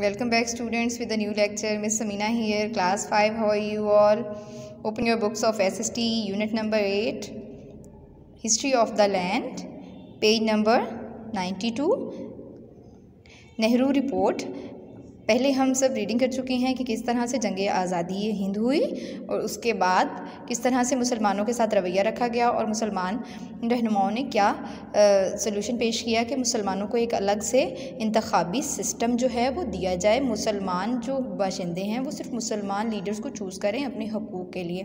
Welcome back students with a new lecture. Miss Samina here, class 5. How are you all? Open your books of SST unit number 8, History of the Land, page number 92, Nehru report. पहले हम सब reading कर चुके हैं कि किस तरह से जंग आज़ादी हिंद हुई और उसके बाद किस तरह से मुसलमानों के साथ रवैया रखा गया और मुसलमान रहनुमाओं ने क्या सलूशन पेश किया कि मुसलमानों को एक अलग से इंतखाबी सिस्टम जो है वो दिया जाए। मुसलमान जो बाशिंदे हैं वो सिर्फ मुसलमान लीडर्स को चूज़ करें अपने हकूक़ के लिए,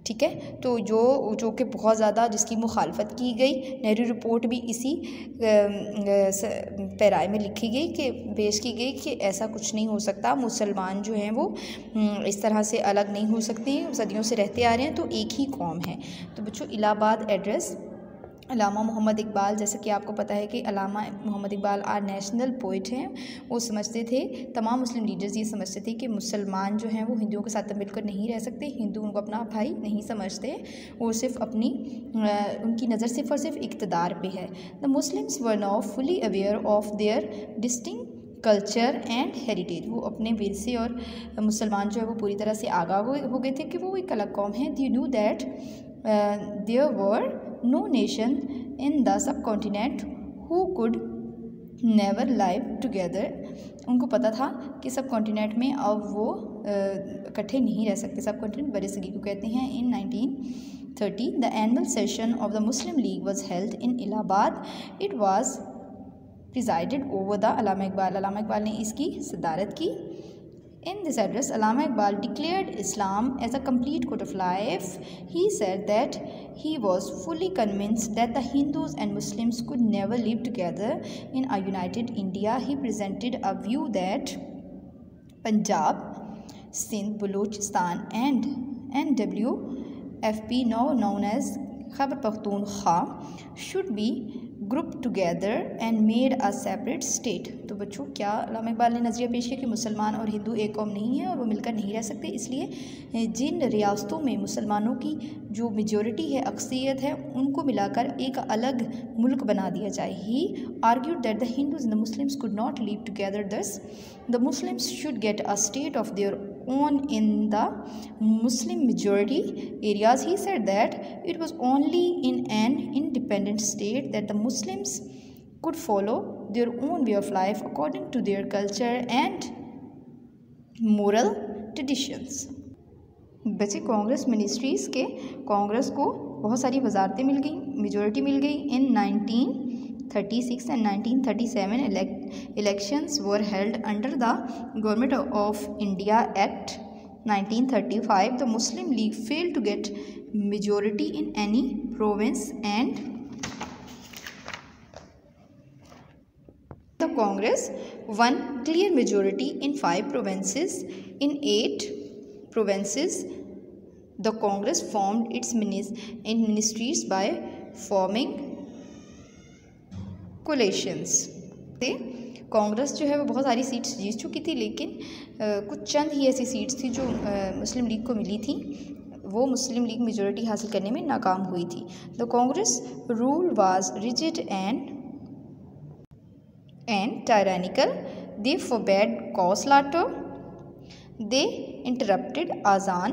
ठीक है। तो जो कि बहुत ज़्यादा जिसकी मुखालफत की गई। नेहरू रिपोर्ट भी इसी पैराए में लिखी गई कि पेश की गई कि ऐसा कुछ नहीं हो सकता, मुसलमान जो हैं वो इस तरह से अलग नहीं हो सकते, सदियों से रहते आ रहे हैं, तो एक ही कौम है। तो बच्चों, इलाहाबाद एड्रेस अल्लामा मोहम्मद इकबाल, जैसे कि आपको पता है कि Allama Mohammad Iqbal are national poet हैं। वो समझते थे, तमाम मुस्लिम लीडर्स ये समझते थे कि मुसलमान जो हैं वो हिंदुओं के साथ मिलकर नहीं रह सकते, हिंदू उनको अपना भाई नहीं समझते, वो सिर्फ अपनी उनकी नज़र सिर्फ और सिर्फ इक़्तिदार पे है। The Muslims were now fully aware of their distinct culture and heritage. वो अपने विरसे और मुसलमान जो है वो पूरी तरह से आगाह हो गए थे कि वो एक अलग कौम है। They knew that there were no nation in the subcontinent who could never live together। उनको पता था कि सब कॉन्टिनेंट में अब वो इकट्ठे नहीं रह सकते। सब कॉन्टिनेंट बड़े सगी को कहते हैं। In 1930 the annual session of the Muslim League was held in Allahabad. It was presided over the Allama Iqbal ने इसकी सदारत की। In this address, Allama Iqbal declared Islam as a complete code of life. He said that he was fully convinced that the Hindus and Muslims could never live together in a united India. He presented a view that Punjab, Sindh, Balochistan and NWFP, now known as Khyber Pakhtunkhwa, should be group together and made a separate state. तो बच्चों, क्या अल्लामा इकबाल ने नज़रिया पेश किया कि मुसलमान और हिंदू एक कौम नहीं है और वो मिलकर नहीं रह सकते, इसलिए जिन रियासतों में मुसलमानों की जो मेजॉरिटी है, अक्सरियत है, उनको मिलाकर एक अलग मुल्क बना दिया जाए। He argued that the Hindus and the Muslims could not live together, thus the Muslims should get a state of their own in the Muslim majority areas. He said that it was only in an independent state that the Muslims could follow their own way of life according to their culture and moral traditions। बच्चे, Congress ministries के कांग्रेस को बहुत सारी वजारतें मिल गई, majority मिल गई। इन 1936 and 1937 elections were held under the Government of India Act 1935. The Muslim League failed to get majority in any province and the Congress won clear majority in 5 provinces. In 8 provinces, the Congress formed its ministries by forming कोलेशंस। Congress जो है वो बहुत सारी seats जीत चुकी थी, लेकिन कुछ चंद ही ऐसी सीट्स थी जो मुस्लिम लीग को मिली थी, वो मुस्लिम लीग मेजॉरिटी हासिल करने में नाकाम हुई थी। The Congress rule was rigid and tyrannical. They forbade cow slaughter, they interrupted अजान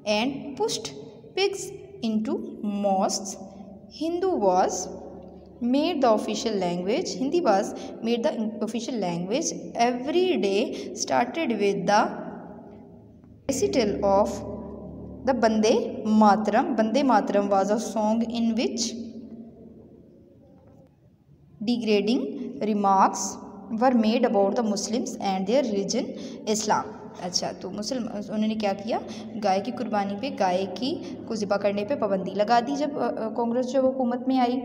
and pushed pigs into mosques. Hindu was made the official language. Hindi was made the official language. Every day started with the recital of the Bande Mataram. Bande Mataram was a song in which degrading remarks were made about the Muslims and their religion Islam। अच्छा, तो उन्होंने क्या किया, गाय की कुर्बानी पे, गाय की को ज़िबा करने पे पाबंदी लगा दी जब कांग्रेस जो हुकूमत में आई।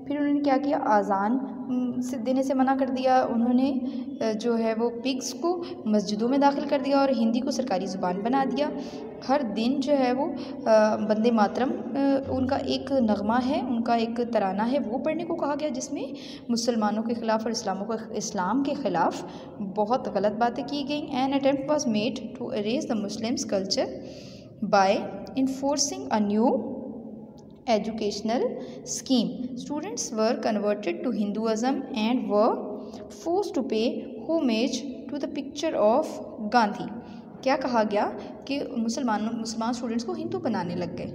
फिर उन्होंने क्या किया, आज़ान से देने से मना कर दिया। उन्होंने जो है वो पिग्स को मस्जिदों में दाखिल कर दिया और हिंदी को सरकारी ज़ुबान बना दिया। हर दिन जो है वो बंदे मातरम उनका एक नगमा है, उनका एक तराना है, वो पढ़ने को कहा गया, जिसमें मुसलमानों के ख़िलाफ़ और इस्लाम के ख़िलाफ़ बहुत गलत बातें की गई। An attempt was made to erase the Muslims culture by enforcing a new educational scheme. Students were converted to Hinduism and were forced to pay homage to the picture of Gandhi. क्या कहा गया कि मुसलमान स्टूडेंट्स को हिंदू बनाने लग गए,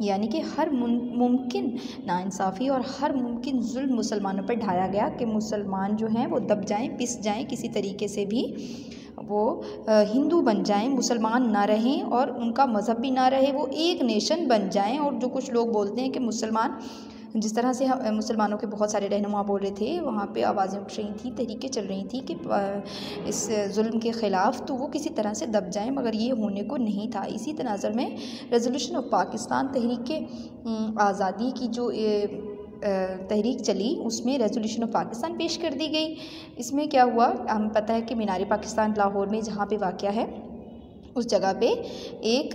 यानी कि हर मुमकिन नाइंसाफ़ी और हर मुमकिन जुल्म मुसलमानों पर ढाया गया कि मुसलमान जो हैं वो दब जाएं, पिस जाएं, किसी तरीके से भी वो हिंदू बन जाएं, मुसलमान ना रहें और उनका मज़हब भी ना रहे, वो एक नेशन बन जाएं। और जो कुछ लोग बोलते हैं कि मुसलमान, जिस तरह से मुसलमानों के बहुत सारे रहनुमा बोल रहे थे, वहाँ पे आवाज़ें उठ रही थी, तहरीकें चल रही थी कि इस जुल्म के ख़िलाफ़, तो वो किसी तरह से दब जाएं, मगर ये होने को नहीं था। इसी तनाज़ुर में रेज़ोल्यूशन ऑफ पाकिस्तान तहरीक आज़ादी की जो तहरीक चली, उसमें रेज़ोल्यूशन ऑफ पाकिस्तान पेश कर दी गई। इसमें क्या हुआ, हमें पता है कि मीनार पाकिस्तान लाहौर में जहाँ पे वाक़या है, उस जगह पे एक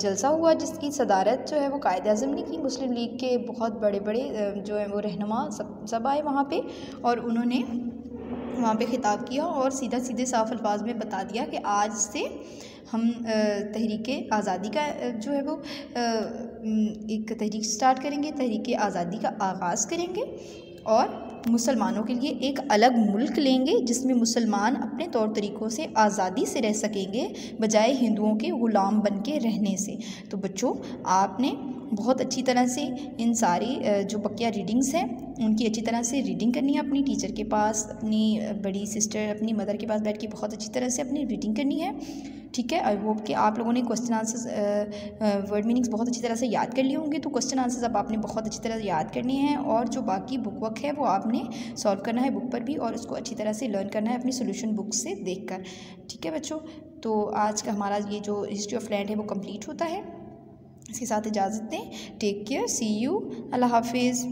जलसा हुआ जिसकी सदारत जो है वो कायद-ए-आज़म ने की। मुस्लिम लीग के बहुत बड़े बड़े जो है वो रहनुमा सब आए वहाँ पे, और उन्होंने वहाँ पे ख़िताब किया और सीधे साफ अल्फाज में बता दिया कि आज से हम तहरीक आज़ादी का जो है वो एक तहरीक स्टार्ट करेंगे, तहरीक आज़ादी का आगाज़ करेंगे और मुसलमानों के लिए एक अलग मुल्क लेंगे जिसमें मुसलमान अपने तौर तरीक़ों से आज़ादी से रह सकेंगे, बजाय हिंदुओं के ग़ुलाम बन के रहने से। तो बच्चों, आपने बहुत अच्छी तरह से इन सारी जो बकिया रीडिंग्स हैं उनकी अच्छी तरह से रीडिंग करनी है, अपनी टीचर के पास, अपनी बड़ी सिस्टर, अपनी मदर के पास बैठ के बहुत अच्छी तरह से अपनी रीडिंग करनी है, ठीक है। आई होप कि आप लोगों ने क्वेश्चन आंसर्स, वर्ड मीनिंग्स बहुत अच्छी तरह से याद कर लिए होंगे। तो क्वेश्चन आंसर्स अब आपने बहुत अच्छी तरह याद करनी है, और जो बाकी बुक वर्क है वो आपने सॉल्व करना है बुक पर भी, और उसको अच्छी तरह से लर्न करना है अपनी सोल्यूशन बुक से देखकर, ठीक है बच्चों। तो आज का हमारा ये जो हिस्ट्री ऑफ लैंड है वो कंप्लीट होता है। इसके साथ इजाज़त दें। टेक केयर, सी यू, अल्लाह हाफिज़।